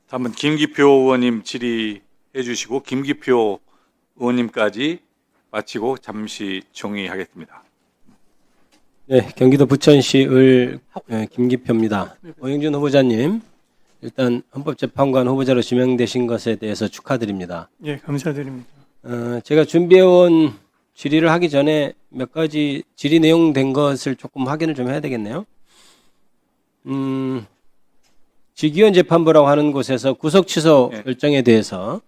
다음은 김기표 의원님 질의해 주시고 김기표 의원님까지 마치고 잠시 정의하겠습니다. 네, 경기도 부천시 김기표입니다. 오영준 후보자님, 일단 헌법재판관 후보자로 지명되신 것에 대해서 축하드립니다. 예, 감사드립니다. 제가 준비해온 질의를 하기 전에 몇 가지 질의 내용 된 것을 조금 확인을 좀 해야 되겠네요. 직위원 재판부라고 하는 곳에서 구속 취소 결정에 대해서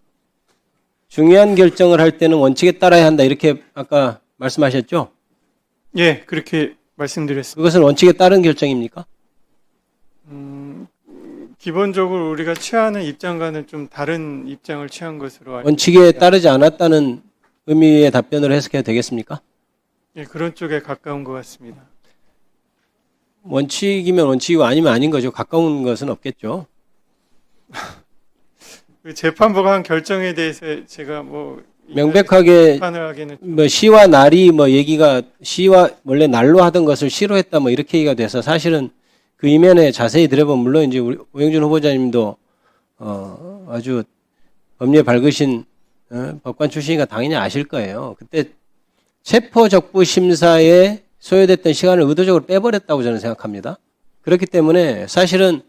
중요한 결정을 할 때는 원칙에 따라야 한다, 이렇게 아까 말씀하셨죠? 예, 그렇게 말씀드렸습니다. 그것은 원칙에 따른 결정입니까? 기본적으로 우리가 취하는 입장과는 좀 다른 입장을 취한 것으로 알고 원칙에 있습니다. 따르지 않았다는 의미의 답변으로 해석해도 되겠습니까? 예, 그런 쪽에 가까운 것 같습니다. 원칙이면 원칙이고 아니면 아닌 거죠. 가까운 것은 없겠죠. 그 재판부가 한 결정에 대해서 제가 명백하게 비판을 하기는 좀 시와 날이 얘기가 시와 원래 날로 하던 것을 시로 했다 이렇게 얘기가 돼서 사실은 그 이면에 자세히 들여보면 물론 이제 우리 오영준 후보자님도 아주 법리에 밝으신 법관 출신이니까 당연히 아실 거예요. 그때 체포적부 심사에 소요됐던 시간을 의도적으로 빼버렸다고 저는 생각합니다. 그렇기 때문에 사실은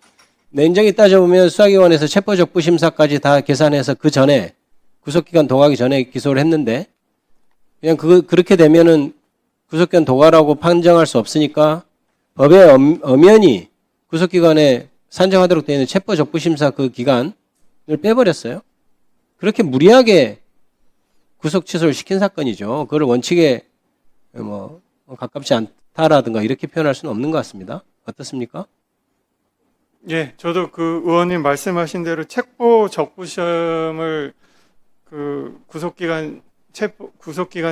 냉정히 따져보면 수사기관에서 체포적부 심사까지 다 계산해서 그 전에 구속기간 도과하기 전에 기소를 했는데 그냥 그렇게 되면은 구속기간 도과라고 판정할 수 없으니까 법에 엄연히 구속기간에 산정하도록 되어 있는 체포적부심사 그 기간을 빼버렸어요. 그렇게 무리하게 구속 취소를 시킨 사건이죠. 그걸 원칙에 가깝지 않다라든가 이렇게 표현할 수는 없는 것 같습니다. 어떻습니까? 예, 저도 그 의원님 말씀하신 대로 체포적부심을 그 구속기간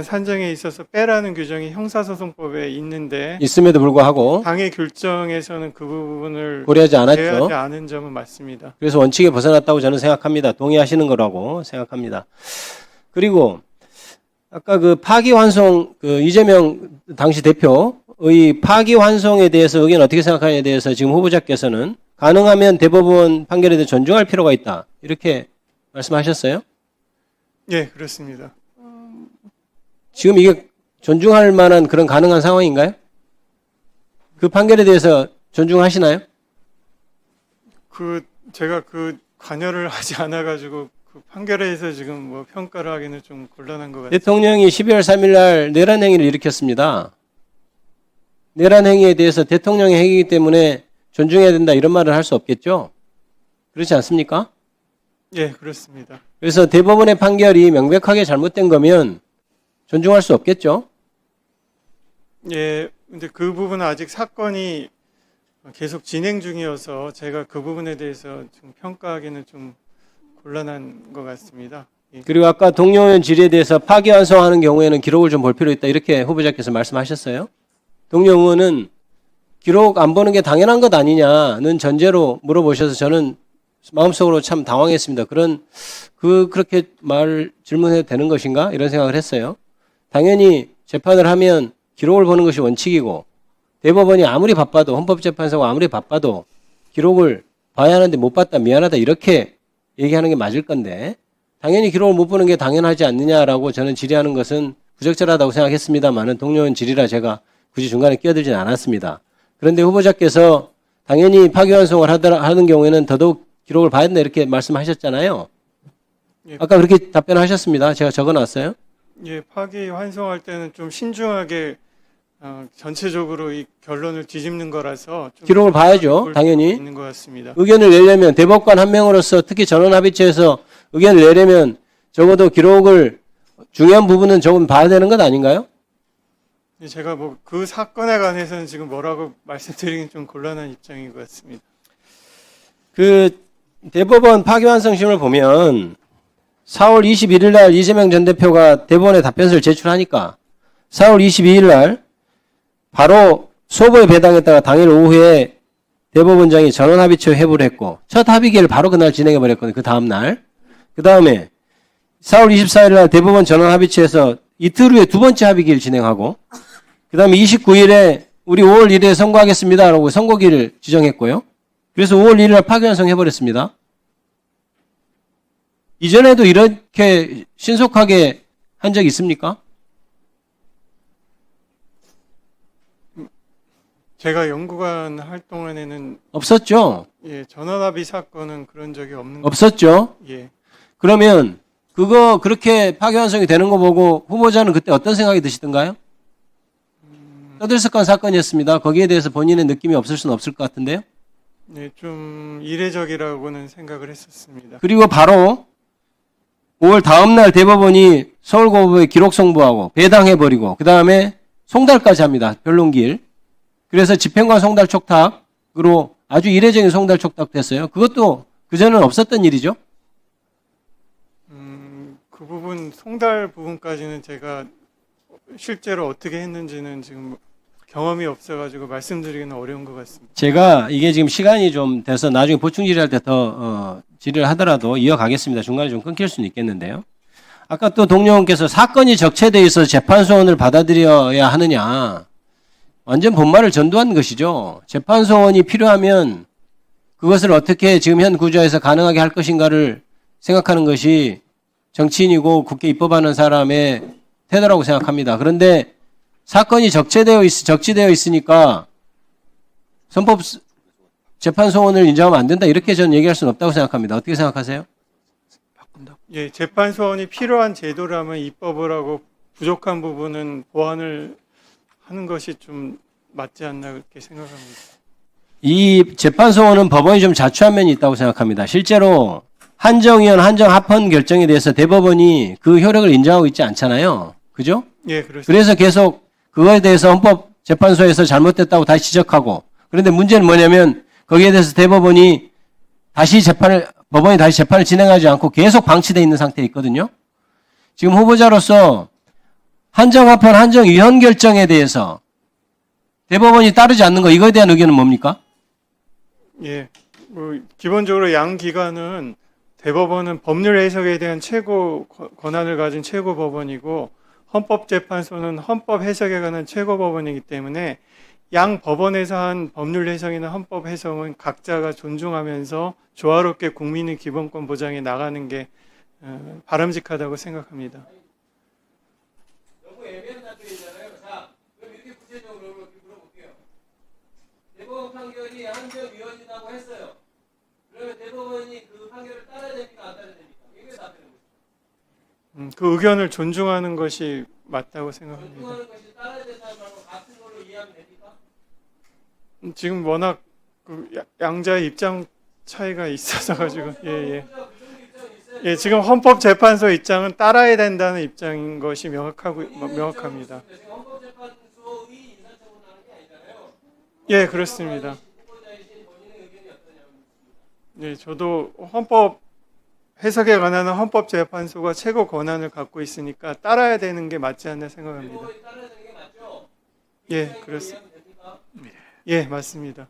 산정에 있어서 빼라는 규정이 형사소송법에 있는데 있음에도 불구하고 당의 결정에서는 그 부분을 고려하지 않았죠. 제외하지 않은 점은 맞습니다. 그래서 원칙에 벗어났다고 저는 생각합니다. 동의하시는 거라고 생각합니다. 그리고 아까 그 파기환송 이재명 당시 대표의 파기환송에 대해서 의견 어떻게 생각하냐에 대해서 지금 후보자께서는 가능하면 대법원 판결에 대해 존중할 필요가 있다, 이렇게 말씀하셨어요. 예, 그렇습니다. 지금 이게 존중할 만한 그런 가능한 상황인가요? 그 판결에 대해서 존중하시나요? 제가 관여를 하지 않아가지고 그 판결에 대해서 지금 평가를 하기는 좀 곤란한 것 같아요. 대통령이 12월 3일 날 내란 행위를 일으켰습니다. 내란 행위에 대해서 대통령의 행위이기 때문에 존중해야 된다, 이런 말을 할 수 없겠죠? 그렇지 않습니까? 예, 그렇습니다. 그래서 대법원의 판결이 명백하게 잘못된 거면 존중할 수 없겠죠? 예, 근데 그 부분은 아직 사건이 계속 진행 중이어서 제가 그 부분에 대해서 좀 평가하기는 좀 곤란한 것 같습니다. 예. 그리고 아까 동료 의원 질의에 대해서 파기환송하는 경우에는 기록을 좀 볼 필요 있다, 이렇게 후보자께서 말씀하셨어요. 동료 의원은 기록 안 보는 게 당연한 것 아니냐는 전제로 물어보셔서 저는 마음속으로 참 당황했습니다. 그렇게 질문해도 되는 것인가? 이런 생각을 했어요. 당연히 재판을 하면 기록을 보는 것이 원칙이고, 대법원이 아무리 바빠도, 헌법재판소가 아무리 바빠도 기록을 봐야 하는데 못 봤다, 미안하다, 이렇게 얘기하는 게 맞을 건데, 당연히 기록을 못 보는 게 당연하지 않느냐라고 저는 질의하는 것은 부적절하다고 생각했습니다만은 동료원 질의라 제가 굳이 중간에 끼어들진 않았습니다. 그런데 후보자께서 당연히 파기환송을 하는 경우에는 더더욱 기록을 봐야 된다, 이렇게 말씀하셨잖아요. 예. 아까 그렇게 답변하셨습니다. 제가 적어놨어요. 예, 파기환송할 때는 좀 신중하게 전체적으로 이 결론을 뒤집는 거라서 좀 기록을 봐야죠, 볼 당연히. 있는 것 같습니다. 의견을 내려면 대법관 한 명으로서 특히 전원합의체에서 의견을 내려면 적어도 기록을 중요한 부분은 조금 봐야 되는 것 아닌가요? 예, 제가 그 사건에 관해서는 지금 뭐라고 말씀드리긴 좀 곤란한 입장인 것 같습니다. 그 대법원 파기환송심을 보면 4월 21일 날 이재명 전 대표가 대법원에 답변서를 제출하니까 4월 22일 날 바로 소보에 배당했다가 당일 오후에 대법원장이 전원합의체 회부를 했고 첫 합의기를 바로 그날 진행해 버렸거든요. 그 다음 날. 그 다음에 4월 24일 날 대법원 전원합의체에서 이틀 후에 두 번째 합의기를 진행하고, 그 다음에 29일에 우리 5월 1일에 선고하겠습니다라고 선고기를 지정했고요. 그래서 5월 1일 날 파기환송 해버렸습니다. 이전에도 이렇게 신속하게 한 적 있습니까? 제가 연구관 활동안에는 없었죠. 예, 전원합의 사건은 그런 적이 없는 것 없었죠. 예. 그러면 그거 그렇게 파기환송이 되는 거 보고 후보자는 그때 어떤 생각이 드시던가요? 떠들썩한 사건이었습니다. 거기에 대해서 본인의 느낌이 없을 수는 없을 것 같은데요. 네, 좀 이례적이라고는 생각을 했었습니다. 그리고 바로 5월 다음 날 대법원이 서울고법에 기록 송부하고 배당해버리고 그 다음에 송달까지 합니다. 변론기일. 그래서 집행관 송달 촉탁으로 아주 이례적인 송달 촉탁도 했어요. 그것도 그전에는 없었던 일이죠. 그 부분 송달 부분까지는 제가 실제로 어떻게 했는지는 지금 경험이 없어가지고 말씀드리기는 어려운 것 같습니다. 제가 이게 지금 시간이 좀 돼서 나중에 보충 질의할 때 더 질의를 하더라도 이어가겠습니다. 중간에 좀 끊길 수는 있겠는데요. 아까 또 동료원께서 사건이 적체되어 있어서 재판소원을 받아들여야 하느냐. 완전 본말을 전도한 것이죠. 재판소원이 필요하면 그것을 어떻게 지금 현 구조에서 가능하게 할 것인가를 생각하는 것이 정치인이고 국회 입법하는 사람의 태도라고 생각합니다. 그런데 사건이 적지되어 있으니까 선법 재판소원을 인정하면 안 된다 이렇게 저는 얘기할 수는 없다고 생각합니다. 어떻게 생각하세요? 예, 재판소원이 필요한 제도라면 입법을 하고 부족한 부분은 보완을 하는 것이 좀 맞지 않나 그렇게 생각합니다. 이 재판소원은 법원이 좀 자초한 면이 있다고 생각합니다. 실제로 한정위원 한정합헌 결정에 대해서 대법원이 그 효력을 인정하고 있지 않잖아요. 그죠? 예, 그렇습니다. 그래서 계속 그거에 대해서 헌법재판소에서 잘못됐다고 다시 지적하고 그런데 문제는 뭐냐면 거기에 대해서 대법원이 법원이 다시 재판을 진행하지 않고 계속 방치되어 있는 상태에 있거든요. 지금 후보자로서 한정합헌 한정위헌 결정에 대해서 대법원이 따르지 않는 거 이거에 대한 의견은 뭡니까? 예, 기본적으로 양 기관은 대법원은 법률 해석에 대한 최고 권한을 가진 최고 법원이고 헌법재판소는 헌법 해석에 관한 최고 법원이기 때문에 양 법원에서 한 법률 해석이나 헌법 해석은 각자가 존중하면서 조화롭게 국민의 기본권 보장해 나가는 게 바람직하다고 생각합니다. 너무 애매한 답변이잖아요. 자, 그럼 이렇게 구체적으로 이렇게 물어볼게요. 대법원 판결이 한정위헌이라고 했어요. 그러면 대법원이 그 판결을 따라야 됩니까? 안 따라야 됩니까? 이게 답변인 거죠. 그 의견을 존중하는 것이 맞다고 생각합니다. 존중하는 것이 따라야 된다는 말과 같은 걸로 이해하면 됩니까? 지금 워낙 양자의 입장 차이가 있어서 가지고 예, 지금 헌법재판소 입장은 따라야 된다는 입장인 것이 명확합니다. 예, 그렇습니다. 네, 저도 헌법 해석에 관한 헌법재판소가 최고 권한을 갖고 있으니까 따라야 되는 게 맞지 않나 생각합니다. 예, 그렇습니다. 예, 맞습니다.